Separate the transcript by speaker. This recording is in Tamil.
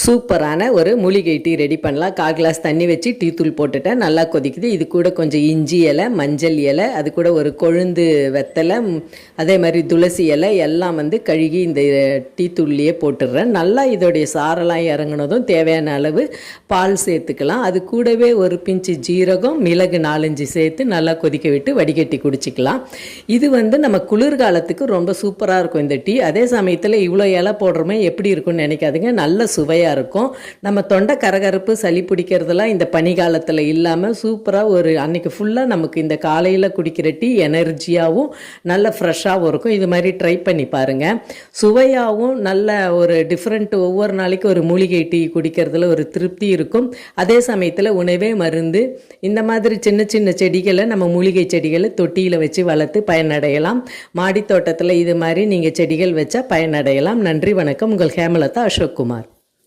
Speaker 1: சூப்பரான ஒரு மூலிகை டீ ரெடி பண்ணலாம். 1/4 கிளாஸ் தண்ணி வச்சு டீ தூள் போட்டுட்டேன், நல்லா கொதிக்குது. இது கூட கொஞ்சம் இஞ்சி இலை, மஞ்சள் இலை, அது கூட ஒரு கொழுந்து வெத்தலை, அதே மாதிரி துளசி இலை எல்லாம் கழுகி இந்த டீ தூள்லையே போட்டுடுறேன். நல்லா இதோடைய சாரெல்லாம் இறங்கினதும் தேவையான அளவு பால் சேர்த்துக்கலாம். அது கூடவே ஒரு பிஞ்சு ஜீரகம், மிளகு 4-5 சேர்த்து நல்லா கொதிக்க விட்டு வடிகட்டி குடிச்சிக்கலாம். இது நம்ம குளிர்காலத்துக்கு ரொம்ப சூப்பராக இருக்கும் இந்த டீ. அதே சமயத்தில் இவ்வளோ இலை போடுறோமே எப்படி இருக்குன்னு நினைக்காதுங்க, நல்ல சுவையாக இருக்கும். நம்ம தொண்டை கரகரப்பு, சளி பிடிக்கிறதுலாம் இந்த பனிகாலத்தில் இல்லாமல் சூப்பராக ஒரு அன்னைக்கு ஃபுல்லாக நமக்கு இந்த காலையில் குடிக்கிற டீ எனர்ஜியாகவும் நல்ல ஃப்ரெஷ்ஷாகவும் இருக்கும். இது மாதிரி ட்ரை பண்ணி பாருங்கள். சுவையாகவும் நல்ல ஒரு டிஃப்ரெண்ட், ஒவ்வொரு நாளைக்கு ஒரு மூலிகை டீ குடிக்கிறதுல ஒரு திருப்தி இருக்கும். அதே சமயத்தில் உணவே மருந்து. இந்த மாதிரி சின்ன சின்ன செடிகளை, நம்ம மூலிகை செடிகளை தொட்டியில் வச்சு வளர்த்து பயனடையலாம். மாடி தோட்டத்தில் இது மாதிரி நீங்கள் செடிகள் வச்சா பயனடையலாம். நன்றி, வணக்கம். உங்கள் ஹேமலதா அசோக்குமார்.